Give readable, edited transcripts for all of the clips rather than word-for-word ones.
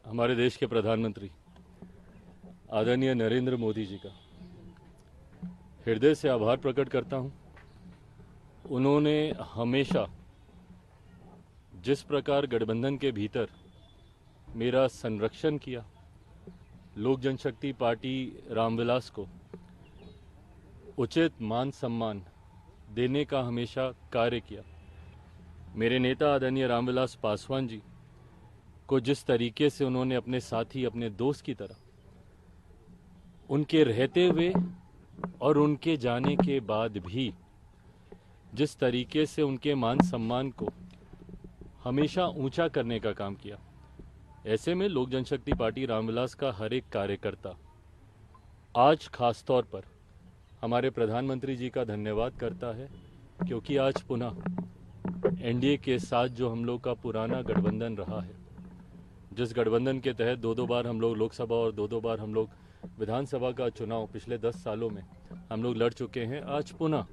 हमारे देश के प्रधानमंत्री आदरणीय नरेंद्र मोदी जी का हृदय से आभार प्रकट करता हूं। उन्होंने हमेशा जिस प्रकार गठबंधन के भीतर मेरा संरक्षण किया, लोक जनशक्ति पार्टी रामविलास को उचित मान सम्मान देने का हमेशा कार्य किया। मेरे नेता आदरणीय रामविलास पासवान जी को जिस तरीके से उन्होंने अपने साथी, अपने दोस्त की तरह उनके रहते हुए और उनके जाने के बाद भी जिस तरीके से उनके मान सम्मान को हमेशा ऊंचा करने का काम किया, ऐसे में लोक जनशक्ति पार्टी रामविलास का हर एक कार्यकर्ता आज खास तौर पर हमारे प्रधानमंत्री जी का धन्यवाद करता है, क्योंकि आज पुनः एनडीए के साथ जो हम लोग का पुराना गठबंधन रहा है, जिस गठबंधन के तहत दो बार हम लोग लोकसभा और दो बार हम लोग विधानसभा का चुनाव पिछले 10 सालों में हम लोग लड़ चुके हैं, आज पुनः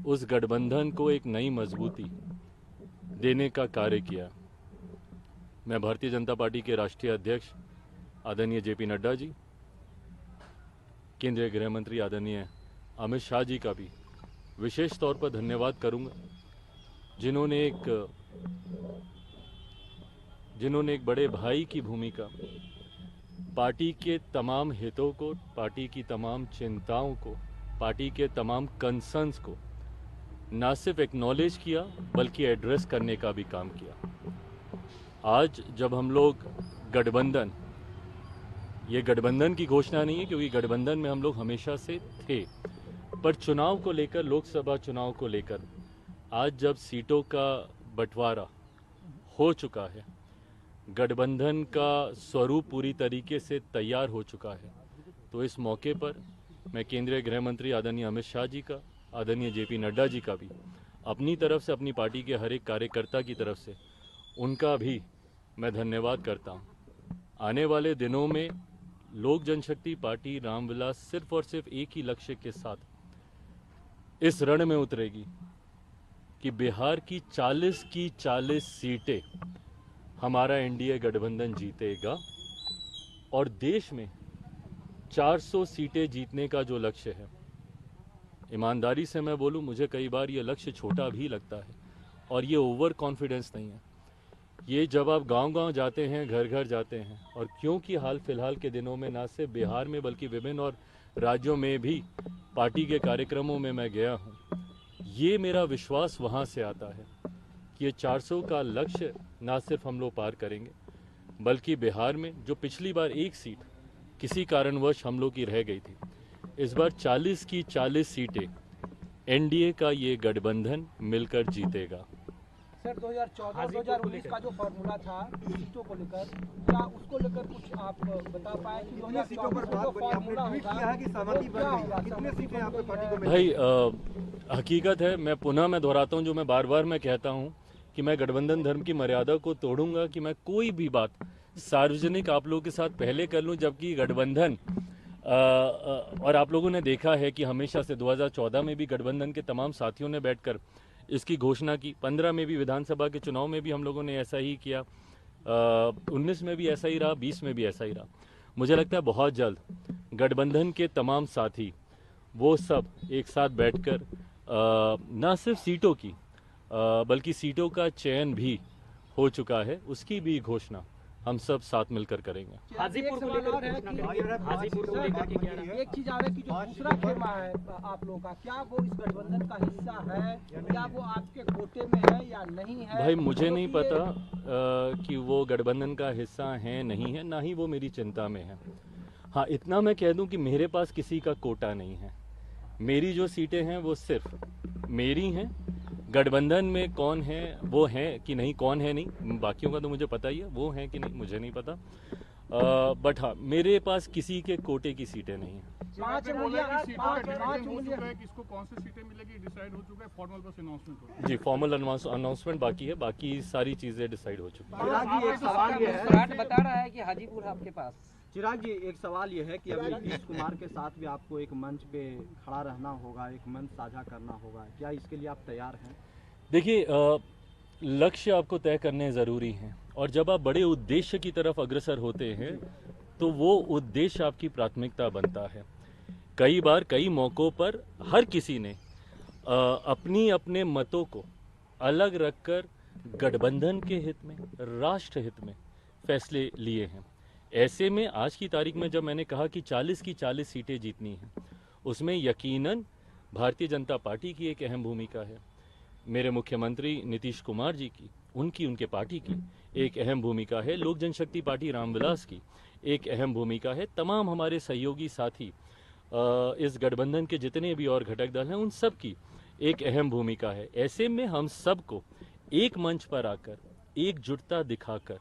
उस गठबंधन को एक नई मजबूती देने का कार्य किया। मैं भारतीय जनता पार्टी के राष्ट्रीय अध्यक्ष आदरणीय जेपी नड्डा जी, केंद्रीय गृह मंत्री आदरणीय अमित शाह जी का भी विशेष तौर पर धन्यवाद करूंगा, जिन्होंने एक बड़े भाई की भूमिका पार्टी के तमाम हितों को, पार्टी की तमाम चिंताओं को, पार्टी के तमाम कंसर्न्स को न सिर्फ एक्नॉलेज किया बल्कि एड्रेस करने का भी काम किया। आज जब हम लोग गठबंधन, ये गठबंधन की घोषणा नहीं है क्योंकि गठबंधन में हम लोग हमेशा से थे, पर चुनाव को लेकर, लोकसभा चुनाव को लेकर आज जब सीटों का बंटवारा हो चुका है, गठबंधन का स्वरूप पूरी तरीके से तैयार हो चुका है, तो इस मौके पर मैं केंद्रीय गृह मंत्री आदरणीय अमित शाह जी का, आदरणीय जेपी नड्डा जी का भी अपनी तरफ से, अपनी पार्टी के हर एक कार्यकर्ता की तरफ से उनका भी मैं धन्यवाद करता हूं। आने वाले दिनों में लोक जनशक्ति पार्टी रामविलास सिर्फ और सिर्फ एक ही लक्ष्य के साथ इस रण में उतरेगी कि बिहार की 40 सीटें हमारा एनडीए गठबंधन जीतेगा और देश में 400 सीटें जीतने का जो लक्ष्य है, ईमानदारी से मैं बोलूं, मुझे कई बार ये लक्ष्य छोटा भी लगता है और ये ओवर कॉन्फिडेंस नहीं है। ये जब आप गांव-गांव जाते हैं, घर घर जाते हैं, और क्योंकि हाल फिलहाल के दिनों में ना सिर्फ बिहार में बल्कि विभिन्न और राज्यों में भी पार्टी के कार्यक्रमों में मैं गया हूँ, ये मेरा विश्वास वहाँ से आता है कि ये 400 का लक्ष्य ना सिर्फ हम लोग पार करेंगे बल्कि बिहार में जो पिछली बार एक सीट किसी कारणवश हम लोग की रह गई थी, इस बार 40 की 40 सीटें एनडीए का ये गठबंधन मिलकर जीतेगा। सर 2014-2019 का जो फॉर्मूला था सीटों को लेकर, क्या उसको लेकर कुछ आप बता पाए कि 2014 सीटों पर बात फॉर्मूला होगा कि सहमति बन गई, कितने सीटें आपको पार्टी को मिलेंगी? भाई हकीकत है, मैं दोहराता हूं, जो मैं बार बार मैं कहता हूं कि मैं गठबंधन धर्म की मर्यादा को तोड़ूंगा कि मैं कोई भी बात सार्वजनिक आप लोगों के साथ पहले कर लूं, जबकि गठबंधन और आप लोगों ने देखा है कि हमेशा से 2014 में भी गठबंधन के तमाम साथियों ने बैठकर इसकी घोषणा की, 15 में भी विधानसभा के चुनाव में भी हम लोगों ने ऐसा ही किया, 19 में भी ऐसा ही रहा, 20 में भी ऐसा ही रहा। मुझे लगता है बहुत जल्द गठबंधन के तमाम साथी वो सब एक साथ बैठकर न सिर्फ सीटों की बल्कि सीटों का चयन भी हो चुका है, उसकी भी घोषणा हम सब साथ मिलकर करेंगे। हाजीपुर को लेकर एक चीज आ रहा है कि जो दूसरा खेमा है आप लोगों का, क्या वो इस गठबंधन का हिस्सा है, क्या वो आपके कोटे में है या नहीं है? भाई मुझे नहीं पता कि वो गठबंधन का हिस्सा है नहीं है, ना ही वो मेरी चिंता में है। हाँ, इतना मैं कह दूं कि मेरे पास किसी का कोटा नहीं है। मेरी जो सीटें हैं वो सिर्फ मेरी हैं। गठबंधन में कौन है, वो है कि नहीं, कौन है नहीं, बाकियों का तो मुझे पता ही है, वो है कि नहीं मुझे नहीं पता, बट हाँ, मेरे पास किसी के कोटे की सीटें नहीं है। किसको कौन सी सीटें मिलेगी डिसाइड हो चुका है, फॉर्मल बस अनाउंसमेंट हो? जी, फॉर्मल अनाउंसमेंट बाकी है, बाकी सारी चीजें डिसाइड हो चुकी है। चिराग जी, एक सवाल ये है, बता रहा है कि हाजीपुर आपके पास। चिराग जी, एक सवाल ये है कि अभी नीतीश कुमार के साथ भी आपको एक मंच पे खड़ा रहना होगा, एक मंच साझा करना होगा, क्या इसके लिए आप तैयार हैं? देखिए, लक्ष्य आपको तय करने ज़रूरी हैं और जब आप बड़े उद्देश्य की तरफ अग्रसर होते हैं तो वो उद्देश्य आपकी प्राथमिकता बनता है। कई बार कई मौक़ों पर हर किसी ने अपनी अपने मतों को अलग रखकर गठबंधन के हित में, राष्ट्र हित में फैसले लिए हैं। ऐसे में आज की तारीख में जब मैंने कहा कि 40 की 40 सीटें जीतनी हैं, उसमें यकीनन भारतीय जनता पार्टी की एक अहम भूमिका है, मेरे मुख्यमंत्री नीतीश कुमार जी की, उनके पार्टी की एक अहम भूमिका है, लोक जनशक्ति पार्टी रामविलास की एक अहम भूमिका है, तमाम हमारे सहयोगी साथी इस गठबंधन के जितने भी और घटक दल हैं उन सब की एक अहम भूमिका है। ऐसे में हम सबको एक मंच पर आकर एकजुटता दिखाकर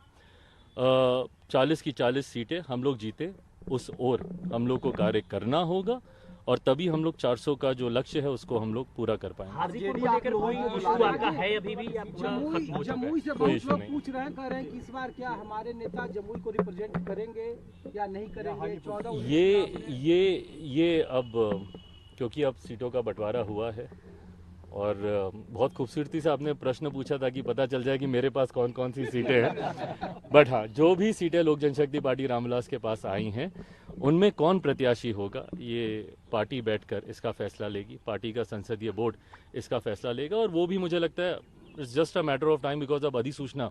40 की 40 सीटें हम लोग जीते, उस ओर हम लोग को कार्य करना होगा और तभी हम लोग 400 का जो लक्ष्य है उसको हम लोग पूरा कर पाएंगे। हाजीपुर को लेकर कोई इशू आपका है अभी भी या पूरा खत्म हो चुका है? जमुई से कोई बहुत इशू लोग नहीं। पूछ रहे हैं, कह रहे हैं कि इस बार क्या हमारे नेता जमुई को रिप्रेजेंट करेंगे या नहीं करेंगे? 14 ये अब क्योंकि अब सीटों का बंटवारा हुआ है और बहुत खूबसूरती से आपने प्रश्न पूछा था कि पता चल जाए कि मेरे पास कौन कौन सी सीटें हैं। बट हाँ, जो भी सीटें लोक जनशक्ति पार्टी रामविलास के पास आई हैं उनमें कौन प्रत्याशी होगा ये पार्टी बैठकर इसका फैसला लेगी, पार्टी का संसदीय बोर्ड इसका फैसला लेगा और वो भी मुझे लगता है it's just a matter of time, because अब अधिसूचना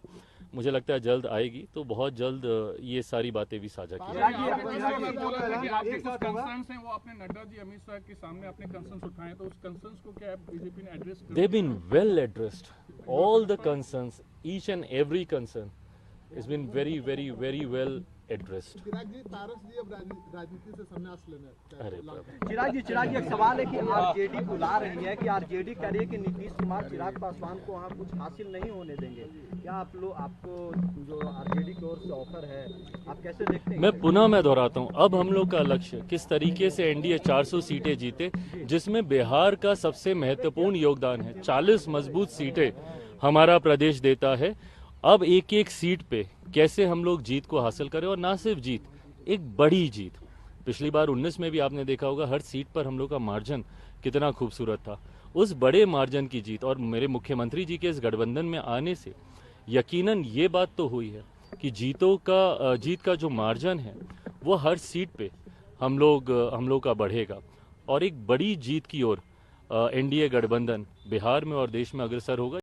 मुझे लगता है जल्द आएगी, तो बहुत जल्द ये सारी बातें भी साझा की जाएगी। आपके कुछ कंसर्न्स हैं वो आपने नड्डा जी अमित शाह के सामने अपने कंसर्न्स उठाए, तो उस कंसर्न्स को क्या बीजेपी ने एड्रेस कर? They've been well addressed. All the concerns, each and every concern has been very well addressed. चिराग जी, तारक जी अब राजनीति से संन्यास लेना अरे चिराग जी एक सवाल है कि आरजेडी बुला रही है कि आरजेडी कह रही है कि नीतीश कुमार चिराग पासवान को वहाँ कुछ हासिल नहीं होने देंगे। क्या आपको जो आरजेडी की ओर से ऑफर है आप कैसे देखते हैं? मैं दोहराता हूँ, अब हम लोग का लक्ष्य किस तरीके से एनडीए 400 सीटें जीते, जिसमें बिहार का सबसे महत्वपूर्ण योगदान है। 40 मजबूत सीटें हमारा प्रदेश देता है। अब एक एक सीट पे कैसे हम लोग जीत को हासिल करें, और ना सिर्फ जीत, एक बड़ी जीत। पिछली बार 19 में भी आपने देखा होगा हर सीट पर हम लोग का मार्जिन कितना खूबसूरत था। उस बड़े मार्जिन की जीत और मेरे मुख्यमंत्री जी के इस गठबंधन में आने से यकीनन ये बात तो हुई है कि जीत का जो मार्जिन है वो हर सीट पे हम लोग का बढ़ेगा और एक बड़ी जीत की ओर एनडीए गठबंधन बिहार में और देश में अग्रसर होगा।